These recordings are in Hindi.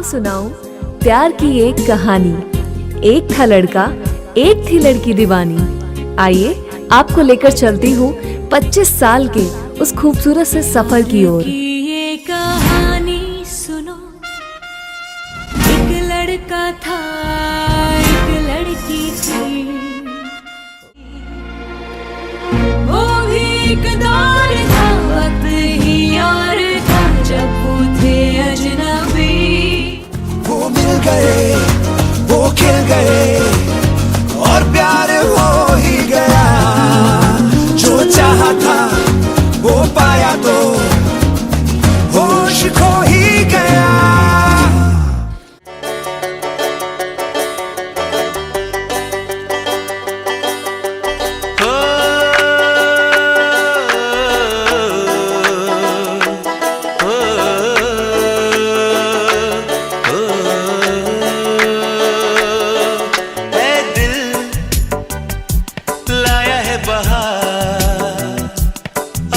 सुनाऊं प्यार की एक कहानी। एक था लड़का, एक थी लड़की दीवानी। आइए आपको लेकर चलती हूँ 25 साल के उस खूबसूरत से सफर की ओर। ये कहानी सुनो, एक लड़का था, एक लड़की थी। वो भी एक दौर था, वक्त ही यार था, जब वो थे अजनबी। वो मिल गए, वो खिल गए और प्यार हो ही गया। जो चाहा था वो पाया तो होश खो ही गया।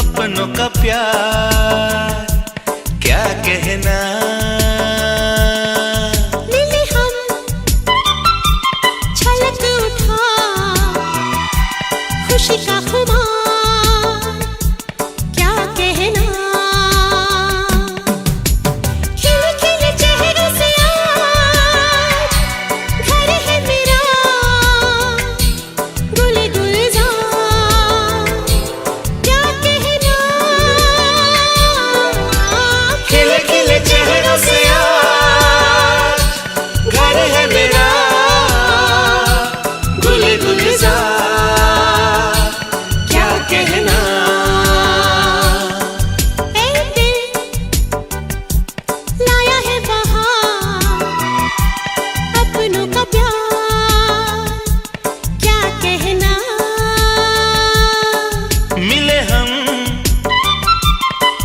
अपनों का प्यार क्या कहना। मिले हम, छलक उठा खुशी का खुमार, क्या कहना। खिले खिले चेहरे से आज घर है मेरा, गुल गुलजार, क्या कहना। खिले खिले चेहरों से आज घर है मेरा, गुल गुलजार, क्या कहना। ए दिल लाया है बहार, अपनों का प्यार, क्या कहना। मिले हम,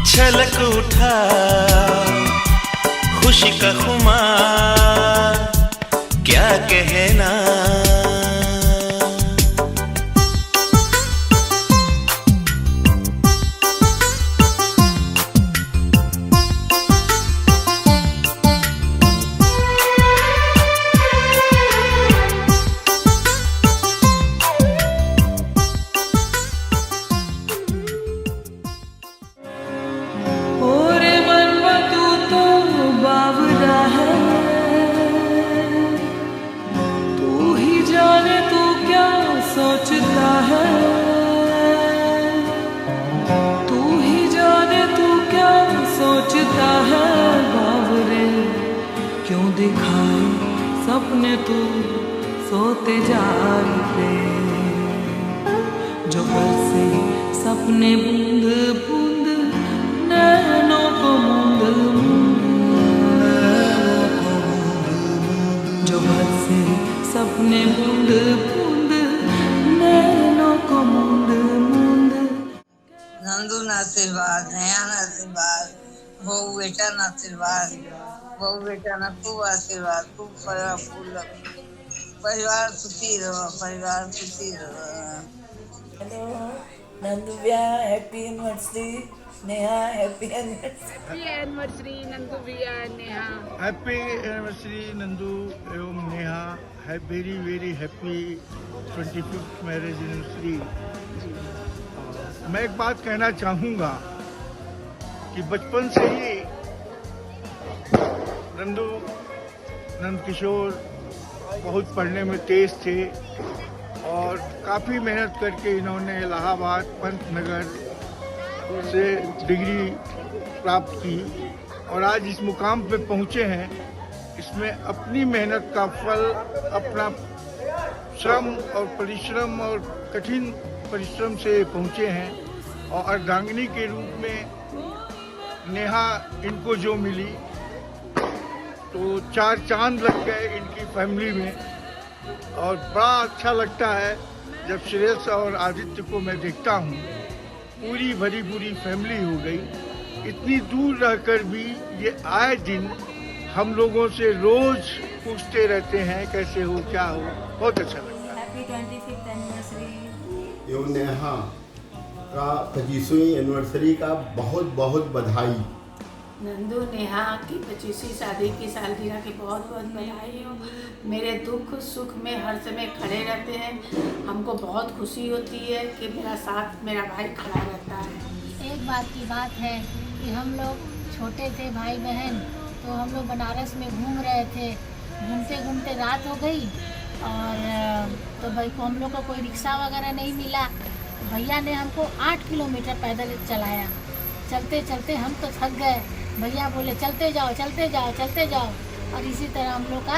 छलक उठा खुशी का खुमार, क्या कहना। ओरे मनवा तू तो बावरा है, तू ही जाने तू क्या सोचता है। तू ही जाने तू क्या सोचता है। बावरे क्यों दिखाए सपने तू सोते जाते, जो बरसे सपने बूंद बूंद नैनों को मूंद मूंद, जो बरसे सपने बूंद बूंद नैनों को मूंद मूंद। नंदू ना आशीर्वाद, नया ना आशीर्वाद, बहु बेटा ना आशीर्वाद, बहु बेटा ना खूब आशीर्वाद, खूब फल फूल, परिवार सुखी रहो, परिवार सुखी रहो। हेलो नंदू भैया, happy anniversary. Neha happy anniversary. Happy anniversary Nandu एवं Neha. Very very happy 25th marriage anniversary. मैं एक बात कहना चाहूँगा कि बचपन से ही नंद किशोर बहुत पढ़ने में तेज थे और काफ़ी मेहनत करके इन्होंने इलाहाबाद पंतनगर से डिग्री प्राप्त की और आज इस मुकाम पे पहुँचे हैं। इसमें अपनी मेहनत का फल, अपना श्रम और परिश्रम और कठिन परिश्रम से पहुँचे हैं और अर्धांगिनी के रूप में नेहा इनको जो मिली तो 4 चांद लग गए इनकी फैमिली में। और बड़ा अच्छा लगता है जब श्रेयस और आदित्य को मैं देखता हूँ। पूरी भरी पूरी फैमिली हो गई। इतनी दूर रहकर भी ये आए दिन हम लोगों से रोज पूछते रहते हैं कैसे हो, क्या हो। बहुत अच्छा लगता है। Happy 25th anniversary. एवं नेहा का 25वीं एनिवर्सरी का बहुत बहुत बधाई। नंदू नेहा की 25वीं शादी की सालगिरह की बहुत बहुत बधाई हो। मेरे दुख सुख में हर समय खड़े रहते हैं। हमको बहुत खुशी होती है कि मेरा साथ मेरा भाई खड़ा रहता है। एक बात की बात है कि हम लोग छोटे थे भाई बहन, तो हम लोग बनारस में घूम रहे थे। घूमते घूमते रात हो गई और तो भाई को हम लोग को कोई रिक्शा वगैरह नहीं मिला। भैया ने हमको 8 किलोमीटर पैदल चलाया। चलते चलते हम तो थक गए। भैया बोले चलते जाओ चलते जाओ चलते जाओ, और इसी तरह हम लोग का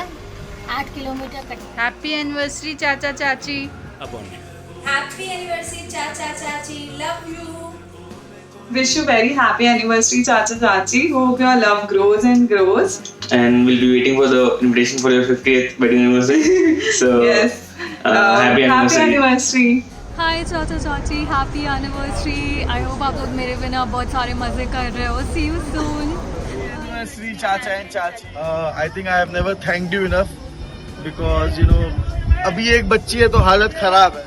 8 किलोमीटर कट। हैप्पी एनिवर्सरी चाचा चाची। हैप्पी एनिवर्सरी चाचा चाची, love you. Wish you very happy anniversary, Chacha Chachi. Hope your love grows and grows. And we'll be waiting for the invitation for your 50th wedding anniversary. So, Yes. happy anniversary. anniversary. हाय चाचा चाची, हैप्पी एनिवर्सरी। आई होप आप लोग मेरे बिना बहुत सारे मजे कर रहे हो। See you soon. Anniversary, Chacha and Chachi. I think I have never thanked you enough because अभी एक बच्ची है तो हालत खराब है,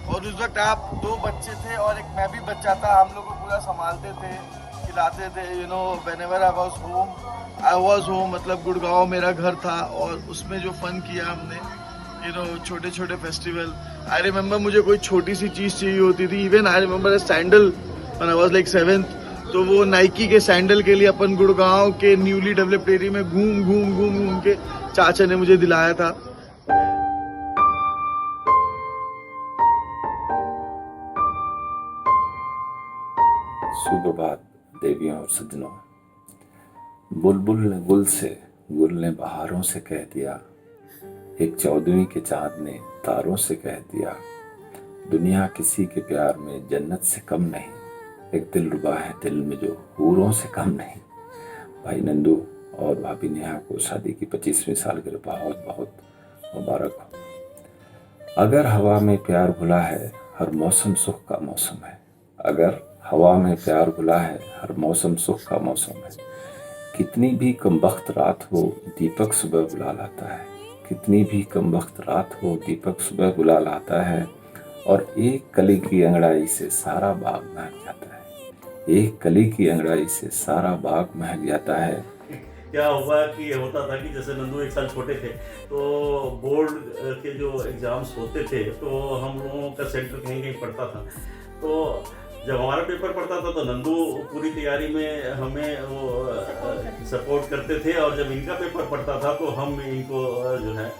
और उस वक्त आप 2 बच्चे थे और एक मैं भी बच्चा था। हम लोग को पूरा संभालते थे, खिलाते थे। whenever I was home, मतलब गुड़गांव मेरा घर था, और उसमें जो फन किया हमने, छोटे छोटे फेस्टिवल। आई रिमेम्बर मुझे कोई छोटी सी चीज़ चाहिए होती थी। Even I remember a sandal when I was like 7th, तो वो नाइकी के सैंडल के लिए अपन गुड़गांव के न्यूली डेवलप्ड एरिया में घूम के चाचा ने मुझे दिलाया था। सुप्रभात देवियों और सज्जनों। बुलबुल ने गुल से, गुल ने बहारों से कह दिया, एक 14वीं के चांद ने तारों से कह दिया, दुनिया किसी के प्यार में जन्नत से कम नहीं, एक दिल रुबा है दिल में जो हूरों से कम नहीं। भाई नंदू और भाभी नेहा को शादी की 25वीं सालगिरह बहुत बहुत मुबारक हो। अगर हवा में प्यार घुला है, हर मौसम सुख का मौसम है। अगर हवा में प्यार घुला है, हर मौसम सुख का मौसम है। कितनी भी कमबख्त रात हो, दीपक सुबह बुला लाता है। कितनी भी कमबख्त रात हो, दीपक सुबह बुला लाता है, और एक कली की अंगड़ाई से सारा बाग महक जाता है। एक कली की अंगड़ाई से सारा बाग महक जाता है। क्या हुआ कि होता था कि जैसे नंदू 1 साल छोटे थे, तो बोर्ड के जो एग्ज़ाम्स होते थे, तो हम लोगों का सेंटर कहीं कहीं पड़ता था। तो जब हमारा पेपर पड़ता था तो नंदू पूरी तैयारी में हमें वो सपोर्ट करते थे, और जब इनका पेपर पड़ता था तो हम इनको जो है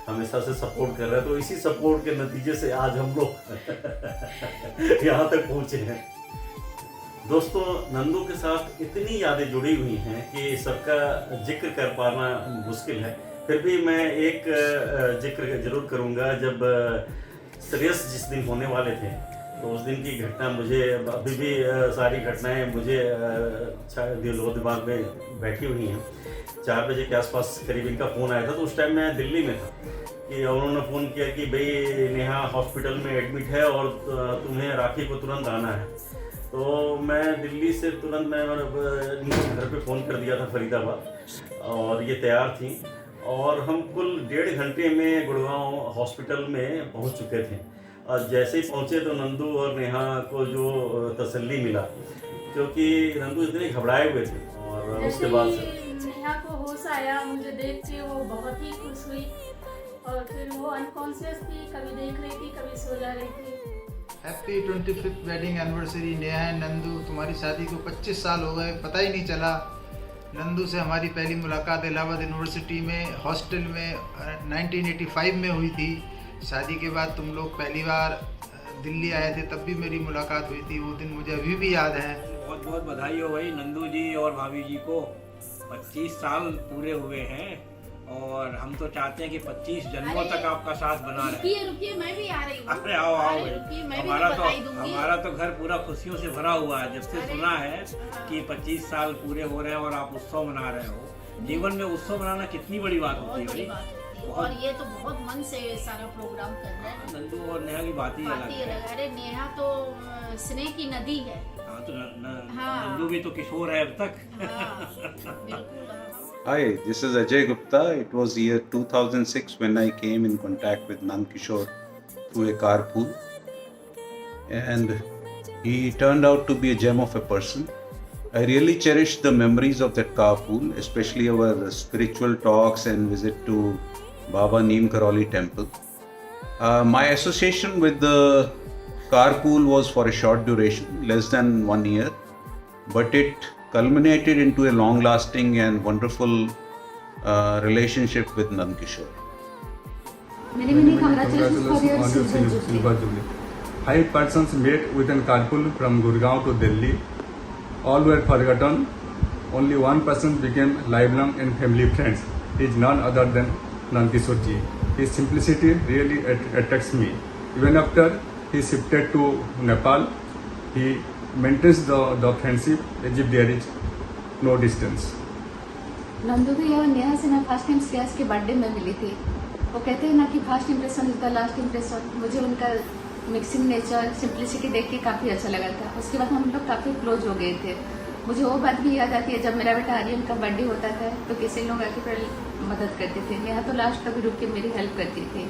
हमेशा से सपोर्ट कर रहे हैं। तो इसी सपोर्ट के नतीजे से आज हम लोग यहाँ तक पहुँचे हैं। दोस्तों, नंदू के साथ इतनी यादें जुड़ी हुई हैं कि सबका जिक्र कर पाना मुश्किल है। फिर भी मैं एक जिक्र जरूर करूँगा। जब श्रेयस जिस दिन होने वाले थे, तो उस दिन की घटना मुझे अभी भी सारी घटनाएं मुझे दिमाग में बैठी हुई हैं। 4 बजे के आसपास करीब इनका फ़ोन आया था, तो उस टाइम मैं दिल्ली में था कि उन्होंने फ़ोन किया कि भाई नेहा हॉस्पिटल में एडमिट है और तुम्हें राखी को तुरंत आना है। तो मैं दिल्ली से तुरंत मैं इनके घर पे फ़ोन कर दिया था फरीदाबाद, और ये तैयार थी, और हम कुल 1.5 घंटे में गुड़गांव हॉस्पिटल में पहुंच चुके थे। और जैसे ही पहुंचे तो नंदू और नेहा को जो तसल्ली मिला, क्योंकि नंदू इतने घबराए हुए थे, और उसके बाद से नेहा को होश आया, मुझे देख के वो बहुत ही खुश हुई, और फिर वो अनकॉन्शियस थी, कभी देख रही थी कभी सो जा रही थी। Happy 25th wedding anniversary Neha and Nandu. तुम्हारी शादी को 25 साल हो गए, पता ही नहीं चला। नंदू से हमारी पहली मुलाकात इलाहाबाद यूनिवर्सिटी में हॉस्टल में 1985 में हुई थी। शादी के बाद तुम लोग पहली बार दिल्ली आए थे, तब भी मेरी मुलाकात हुई थी। वो दिन मुझे अभी भी याद है। बहुत बहुत बधाई हो भाई नंदू जी और भाभी जी को। 25 साल पूरे हुए हैं, और हम तो चाहते हैं कि 25 जन्मों तक आपका साथ बना रहे। रुकिए मैं भी आ रही हूँ। अरे आओ आओ भाई, हमारा तो घर पूरा खुशियों से भरा हुआ है। जब से सुना है कि 25 साल पूरे हो रहे हैं और आप उत्सव मना रहे हो। जीवन में उत्सव मनाना कितनी बड़ी बात होती है भाई। और ये तो बहुत मन से सारा प्रोग्राम कर रहे हैं। नंदू और नेहा की बात ही अलग है। अरे नेहा तो स्नेह की नदी है। हाँ, तो नंदू भी तो किशोर है अब तक। Hi, this is Ajay Gupta. It was year 2006 when I came in contact with Nand Kishore through a carpool, and he turned out to be a gem of a person. I really cherish the memories of that carpool, especially our spiritual talks and visit to Baba Neem Karoli temple. My association with the carpool was for a short duration, less than 1 year, but it culminated into a long-lasting and wonderful relationship with Nand Kishore. Many congratulations for your Silver Jubilee. 5 persons met with a carpool from Gurgaon to Delhi. All were forgotten. Only one person became lifelong and family friends. He is none other than Nand Kishore ji. His simplicity really attracts me. Even after he shifted to Nepal, he maintains the friendship as if there is no distance. Nandu भैया और नेहा से मैं फर्स्ट टाइम श्रेयस के बर्थडे में मिली थी। वो कहते हैं ना कि first impression is the last impression. मुझे उनका मिक्सिंग नेचर, सिंप्लिसिटी देख के काफ़ी अच्छा लगा था। उसके बाद हम लोग काफ़ी क्लोज हो गए थे। मुझे वो बात भी याद आती है जब मेरा बेटा आर्यन का बर्थडे होता था तो किसी लोग आके फिर मदद करते थे। नेहा तो लास्ट तक रुक के मेरी हेल्प करती थी।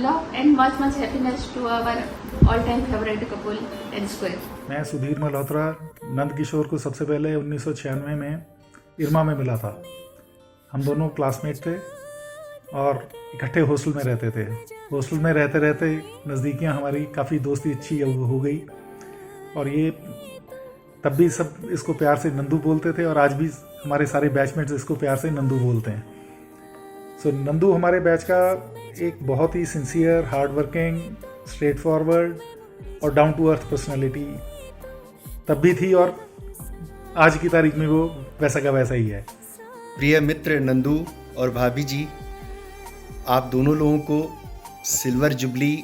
Love and much happiness to our all time favourite couple N square. मैं सुधीर मल्होत्रा नंद किशोर को सबसे पहले 1996 में इरमा में मिला था। हम दोनों क्लासमेट थे और इकट्ठे हॉस्टल में रहते थे। हॉस्टल में रहते रहते नज़दीकियाँ हमारी काफ़ी दोस्ती अच्छी हो गई और ये तब भी सब इसको प्यार से नंदू बोलते थे और आज भी हमारे सारे बैचमेट्स इसको प्यार से नंदू बोलते हैं। सो नंदू हमारे बैच का एक बहुत ही sincere, hard working, straightforward और डाउन टू अर्थ पर्सनालिटी तब भी थी और आज की तारीख में वो वैसा का वैसा ही है। प्रिय मित्र नंदू और भाभी जी, आप दोनों लोगों को सिल्वर जुबली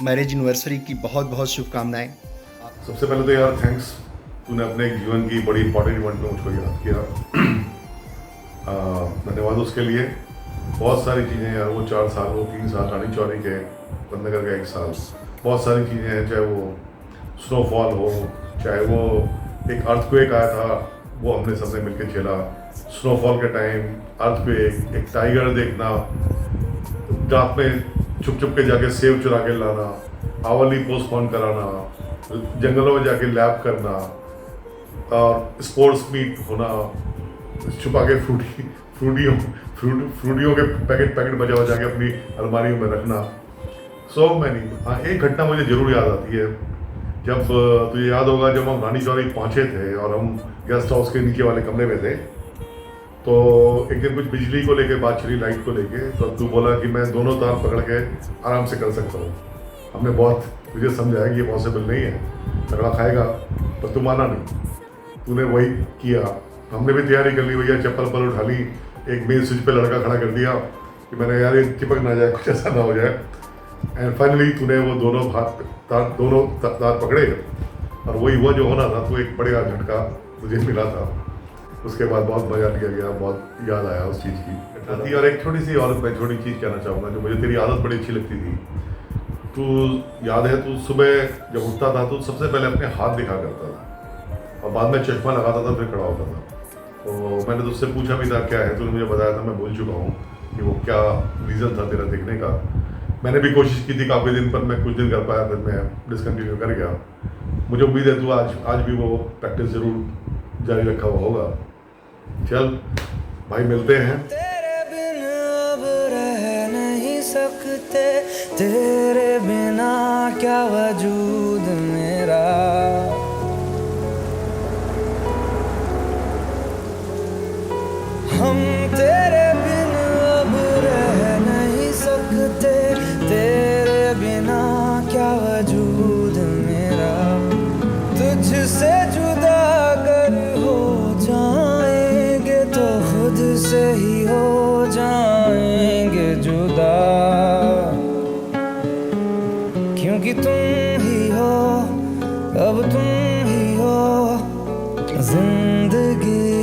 मैरिज एनिवर्सरी की बहुत बहुत शुभकामनाएं। सबसे पहले तो यार थैंक्स, तूने अपने जीवन की बड़ी इंपॉर्टेंट इवेंट में मुझको याद किया। धन्यवाद उसके लिए। बहुत सारी चीज़ें यार, वो 4 साल, वो 3 साल, रानी चौरी के, बंदनगर का 1 साल, बहुत सारी चीज़ें हैं। चाहे वो स्नोफॉल हो, चाहे वो एक अर्थक्वेक आया था, वो हमने सबने मिलकर झेला। स्नोफॉल के टाइम अर्थक्वेक, एक टाइगर देखना, रात में छुप के जाके सेब चुरा के लाना, आवली पोस्टपोन कराना, जंगलों में जाके लैब करना और स्पोर्ट्स मीट होना, छुपा के फ्रूटियों के पैकेट बजा के अपनी अलमारियों में रखना। So many. हाँ, एक घटना मुझे ज़रूर याद आती है। जब तुझे याद होगा, जब हम रानी चौरी पहुँचे थे और हम गेस्ट हाउस के नीचे वाले कमरे में थे, तो एक दिन कुछ बिजली को लेके बात चली, लाइट को लेके, तो तू बोला कि मैं दोनों तार पकड़ के आराम से कर सकता हूँ। हमने बहुत तुझे समझाया कि ये पॉसिबल नहीं है, तगड़ा खाएगा, पर तू माना नहीं। तूने वही किया। हमने भी तैयारी कर ली, भैया चप्पल पर उठा ली, एक मेन स्विच पे लड़का खड़ा कर दिया कि मैंने यार ये चिपक ना जाए, कुछ ऐसा ना हो जाए। एंड फाइनली तूने वो दोनों तार पकड़े और वही हुआ जो होना था। तो एक बड़ा झटका मुझे मिला था। उसके बाद बहुत मजा लिया गया, बहुत याद आया उस चीज़ की। और एक छोटी सी और मैं छोटी चीज़ कहना चाहूँगा जो मुझे तेरी आदत बड़ी अच्छी लगती थी। तू याद है, तू सुबह जब उठता था तो सबसे पहले अपने हाथ दिखा करता था और बाद में चश्मा लगाता था, फिर खड़ा होता था। तो मैंने तुझसे पूछा भी था क्या है, तूने मुझे बताया था, मैं भूल चुका हूँ कि वो क्या रीज़न था तेरा दिखने का। मैंने भी कोशिश की थी काफ़ी दिन, पर मैं कुछ दिन कर पाया, फिर मैं डिसकंटिन्यू कर गया। मुझे उम्मीद है तू आज भी वो प्रैक्टिस ज़रूर जारी रखा हुआ होगा। चल भाई, मिलते हैं। तेरे बिन अब रह नहीं सकते, तेरे बिना क्या वजूद मेरा। हम तेरे बिन अब रह नहीं सकते, तेरे बिना क्या वजूद मेरा। तुझसे जुदा अगर हो जाएंगे तो खुद से ही हो जाएंगे जुदा, क्योंकि तुम ही हो, अब तुम ही हो जिंदगी